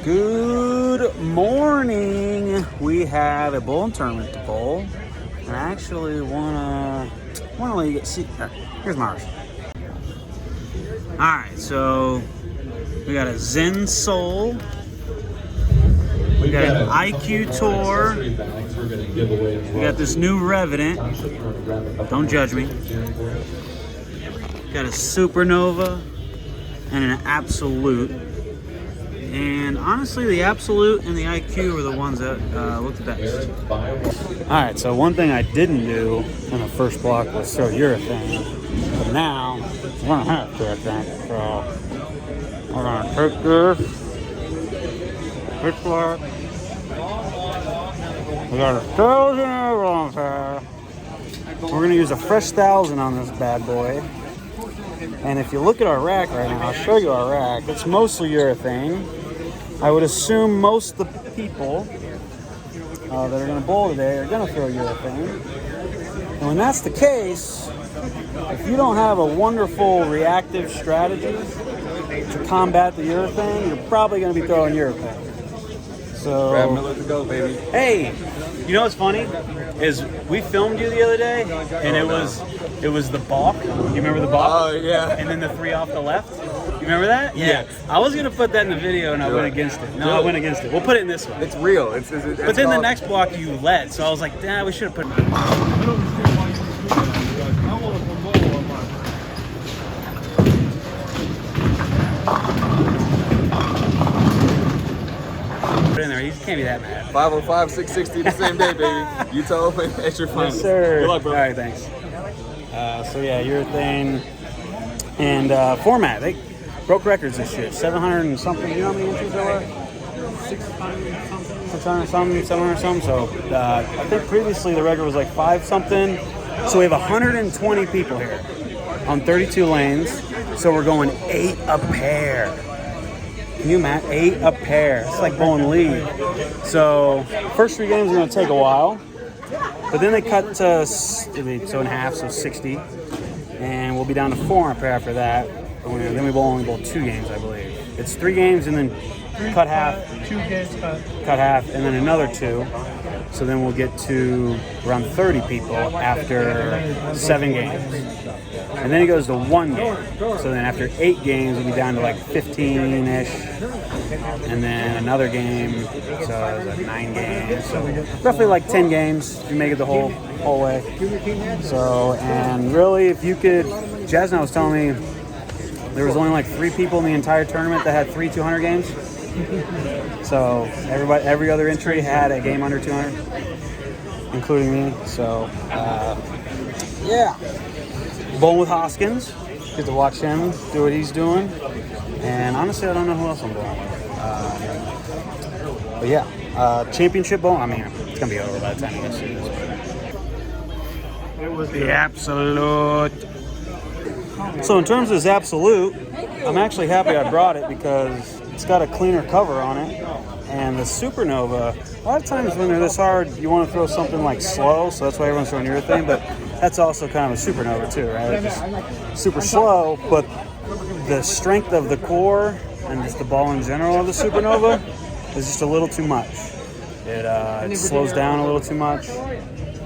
Good morning. We have a bowling tournament to bowl, and I actually wanna let you get see. Here's Mars. All right, so we got a Zen Soul. We got an IQ Tour. We got this new Revenant. Don't judge me. Got a Supernova and an Absolute. And honestly, the Absolute and the IQ were the ones that looked the best. All right, so one thing I didn't do in the first block was throw urethane. But now, we're gonna have to, I think. So, we're gonna take this block. We got a 1,000 on pair. We're gonna use a fresh 1,000 on this bad boy. And if you look at our rack right now, I'll show you our rack. It's mostly urethane. I would assume most of the people that are going to bowl today are going to throw urethane. And when that's the case, if you don't have a wonderful reactive strategy to combat the urethane, you're probably going to be throwing urethane. So, Grab Miller to go, baby. Hey, you know what's funny? Is we filmed you the other day, and it was the balk. You remember the balk? Oh, yeah. And then the 3 off the left. You remember that? Yeah. I was gonna put that in the video, and I went against it. No, I went against it. We'll put it in this one. It's real. It's but then the next block you led, so I was like, nah, we should have put it. Put it in there. You can't be that mad. 505, 660 the same day, baby. You told me at your finals. Yes, sir. Good luck, bro. All right, thanks. So yeah, urethane and format. They broke records this year. 700 and something. You know how many inches there were? 600 something, 700 something. So I think previously the record was like 5 something. So we have 120 people here on 32 lanes. So we're going 8 a pair. Can you imagine? 8 a pair. It's like bowling league. So first 3 games are going to take a while. But then they cut to 2.5, so 60. And we'll be down to 4 a pair after that. And then we will only bowl 2 games, I believe. It's 3 games and then cut half. 2 games cut. Cut half, and then another 2. So then we'll get to around 30 people after 7 games. And then it goes to 1 game. So then after 8 games, we'll be down to like 15-ish. And then another game, so it's like 9 games. So roughly like 10 games if you make it the whole way. So, and really, if you could, Jasmine was telling me there was only like 3 people in the entire tournament that had 3 200 games. So every other entry had a game under 200, including me. So, yeah. Bowling with Hoskins. Get to watch him do what he's doing. And honestly, I don't know who else I'm bowling with. But yeah, championship bowl. I mean, it's gonna be over by the time you get to this. It was the Absolute. So in terms of this Absolute, I'm actually happy I brought it because it's got a cleaner cover on it. And the Supernova, a lot of times when they're this hard, you want to throw something like slow, so that's why everyone's throwing urethane, but that's also kind of a Supernova too, right? It's just super slow, but the strength of the core and just the ball in general of the Supernova is just a little too much. It slows down a little too much,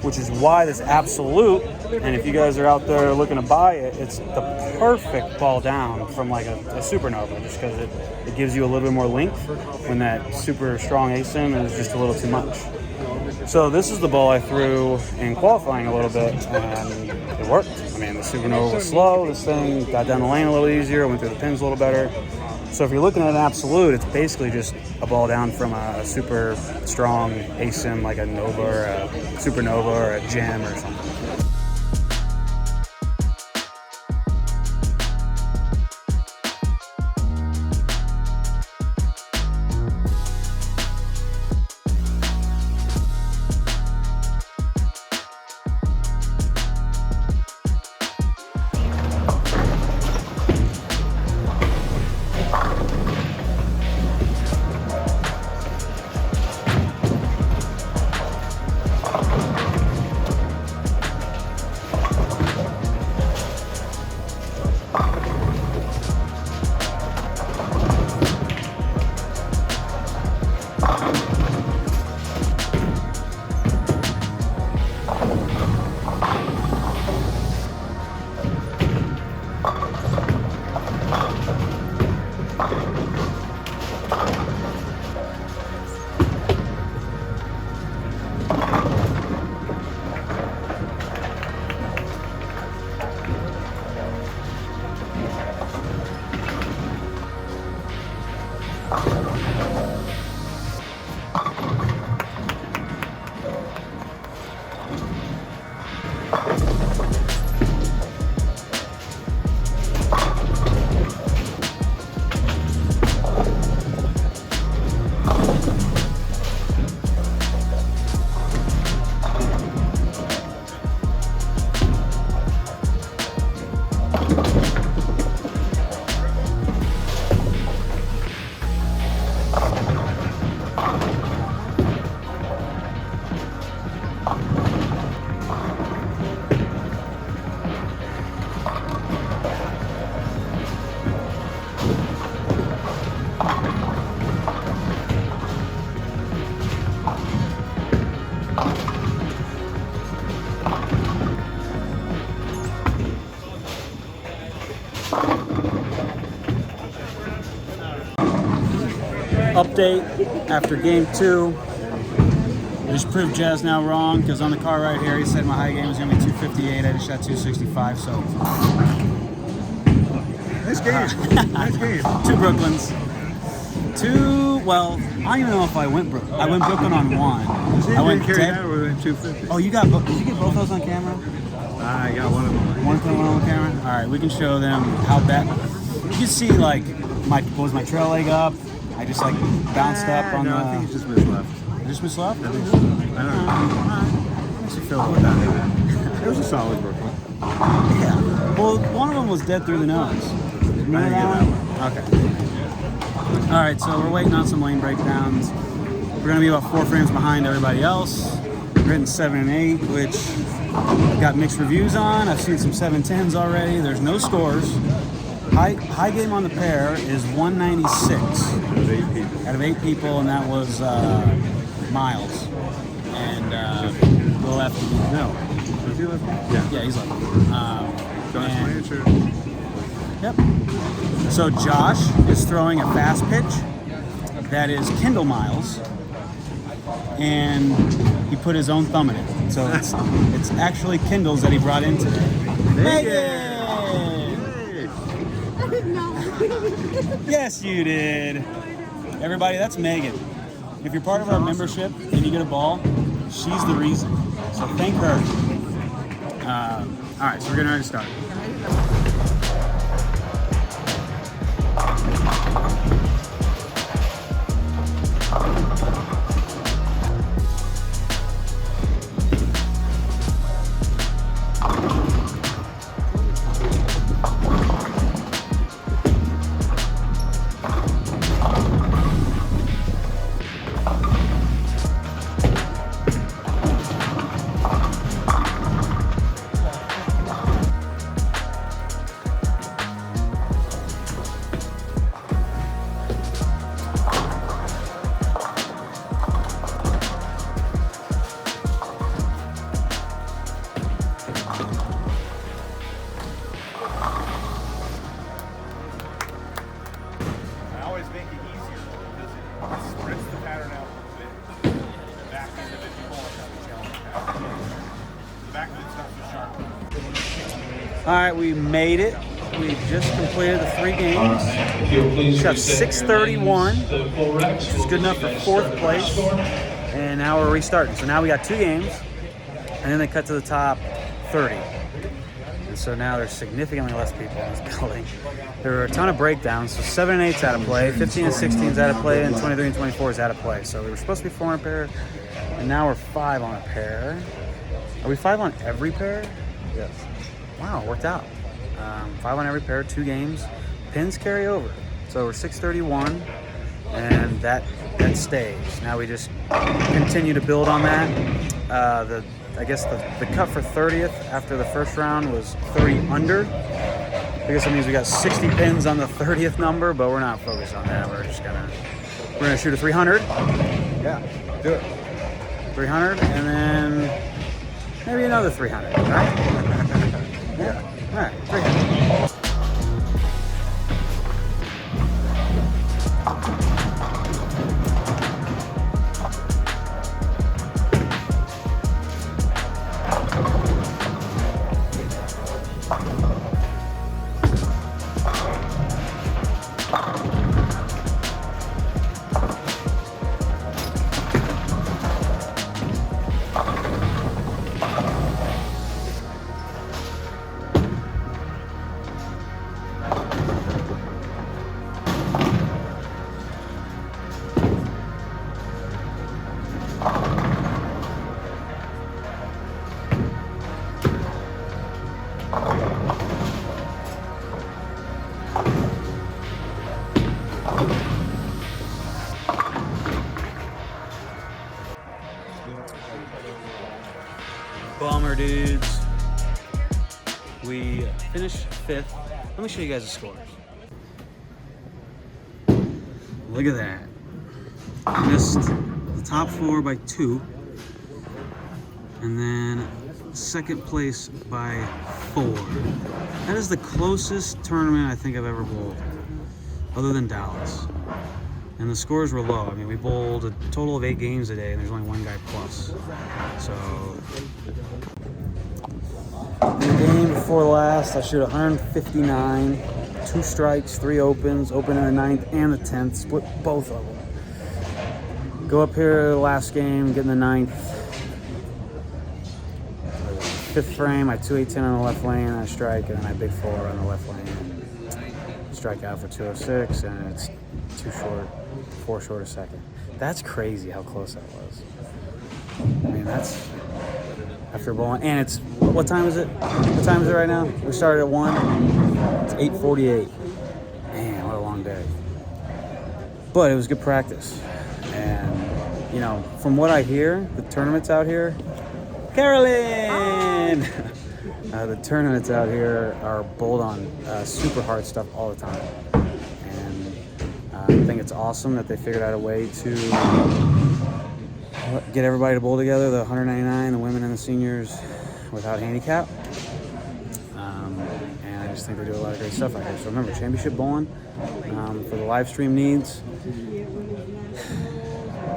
which is why this Absolute, and if you guys are out there looking to buy it, it's the perfect ball down from like a Supernova, just because it gives you a little bit more length when that super strong ASIM is just a little too much. So this is the ball I threw in qualifying a little bit, and it worked. I mean, the Supernova was slow, this thing got down the lane a little easier, went through the pins a little better. So if you're looking at an Absolute, it's basically just a ball down from a super strong ASIM like a Nova or a Supernova or a Gem or something. Update after game 2. I just proved Jazz now wrong because on the car right here he said my high game was going to be 258. I just shot 265. So nice game. Nice game. 2 Brooklyns. 2. Well, I don't even know if I went Brooklyn. I went Brooklyn on 1. I went dead. Or 250. Oh, you got? Did you get both those on camera? I got one of them. One on camera. All right, we can show them how bad. You can see like my trail leg up. I just like bounced up on no, the. I think he just missed left. Just missed left? I think so. I don't know. Makes you feel good about it. It was a solid Brooklyn. Yeah. Well, one of them was dead through the nose. Remember I didn't that get one? Okay. All right, so we're waiting on some lane breakdowns. We're gonna be about 4 frames behind everybody else. We're hitting 7 and 8, which I've got mixed reviews on. I've seen some 710s already. There's no scores. High game on the pair is 196 out of 8 people, and that was Miles. And the lefty. No. Was he left? Yeah, he's lefty. Josh Blanch or? Yep. So Josh is throwing a fast pitch that is Kindle Miles, and he put his own thumb in it. So it's actually Kindles that he brought in today. Megan! I didn't know. Yes, you did. Everybody, that's Megan. If you're part of our membership and you get a ball, she's the reason. So thank her. All right, so we're getting ready to start. All right, we made it. We just completed the 3 games. Shot 631, which is good enough for 4th place. And now we're restarting. So now we got 2 games, and then they cut to the top 30. And so now there's significantly less people in this building. There were a ton of breakdowns. So 7 and 8's out of play, 15 and 16's out of play, and 23 and 24 is out of play. So we were supposed to be 4 on a pair, and now we're 5 on a pair. Are we 5 on every pair? Yes. Wow, it worked out. 5 on every pair, 2 games. Pins carry over. So we're 631, and that stays. Now we just continue to build on that. I guess the cut for 30th after the first round was 30 under. I guess that means we got 60 pins on the 30th number, but we're not focused on that. We're gonna shoot a 300. Yeah, do it. 300, and then maybe another 300, right? Yeah. All right, 300. dudes. We finished 5th. Let me show you guys the scores. Look at that. Missed the top 4 by 2. And then second place by 4. That is the closest tournament I think I've ever bowled, other than Dallas. And the scores were low. I mean, we bowled a total of 8 games a day, and there's only 1 guy plus. So, in the game before last, I shot 159, 2 strikes, 3 opens, open in the 9th and the 10th, split both of them. Go up here the last game, get in the 9th. 5th frame, I 2-8-10 on the left lane, and I strike, and then I big 4 on the left lane. Strike out for 206, and it's 2 short, 4 short a second. That's crazy how close that was. I mean, that's after bowling, and it's, what time is it? What time is it right now? We started at 1. It's 8:48. Man, what a long day. But it was good practice. And, you know, from what I hear, the tournaments out here, Carolyn! The tournaments out here are bowled on super hard stuff all the time. And I think it's awesome that they figured out a way to get everybody to bowl together, the 199, the women and the seniors, without handicap. And I just think they do a lot of great stuff out here. So remember, championship bowling for the live stream needs.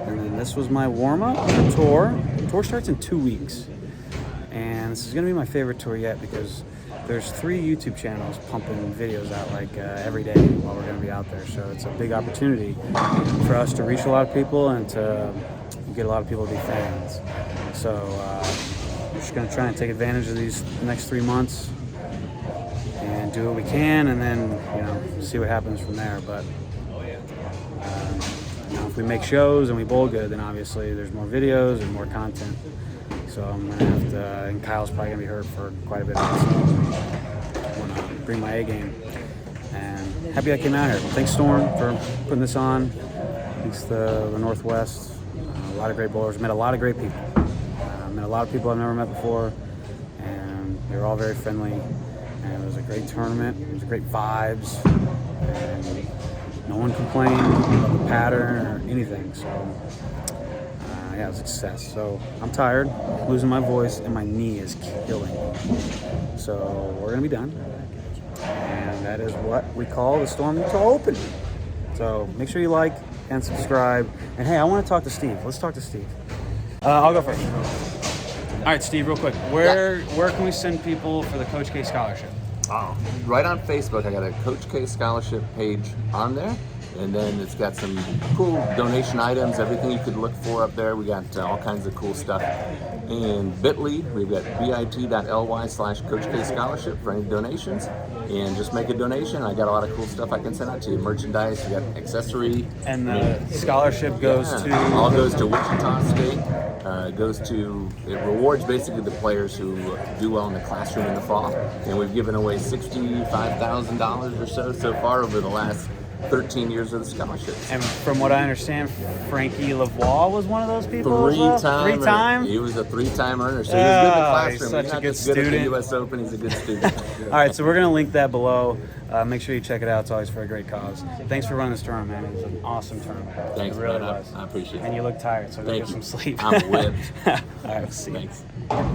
And then this was my warm-up for tour. The tour starts in 2 weeks. And this is going to be my favorite tour yet because there's 3 YouTube channels pumping videos out like every day while we're going to be out there. So it's a big opportunity for us to reach a lot of people and to get a lot of people to be fans. So we're just going to try and take advantage of these next 3 months and do what we can, and then, you know, see what happens from there. But you know, if we make shows and we bowl good, then obviously there's more videos and more content. So I'm gonna have to, and Kyle's probably gonna be hurt for quite a bit of this. I wanna bring my A game. And happy I came out here. Thanks Storm for putting this on. Thanks the Northwest. A lot of great bowlers. Met a lot of great people. Met a lot of people I've never met before. And they were all very friendly. And it was a great tournament. It was great vibes. And no one complained about the pattern or anything. So yeah, it was a success. So I'm tired, losing my voice, and my knee is killing me. So we're gonna be done, and that is what we call the Storm Utah Open. So make sure you like and subscribe. And hey, I want to talk to Steve. Let's talk to Steve. I'll go first. All right, Steve, real quick. Where can we send people for the Coach K Scholarship? Right on Facebook, I got a Coach K Scholarship page on there. And then it's got some cool donation items, everything you could look for up there. We got all kinds of cool stuff. And Bitly, we've got bit.ly/Coach K Scholarship for any donations. And just make a donation. I got a lot of cool stuff I can send out to you. Merchandise, we got accessory. And the scholarship goes to? All goes to Wichita State. It rewards basically the players who do well in the classroom in the fall. And we've given away $65,000 or so far over the last 13 years of the scholarships. And from what I understand, Frankie Lavoie was one of those people. Three-time? He was a 3-time earner, so he was good in the classroom. He's such he's a not good just good at the student. U.S. Open, he's a good student. All right, so we're going to link that below. Make sure you check it out. It's always for a great cause. Thanks for running this tournament, man. It was an awesome tournament. Thanks, it really man. was. I appreciate it. And you look tired, so go Thank get some you. sleep. I'm whipped. All right, we'll see you. Thanks.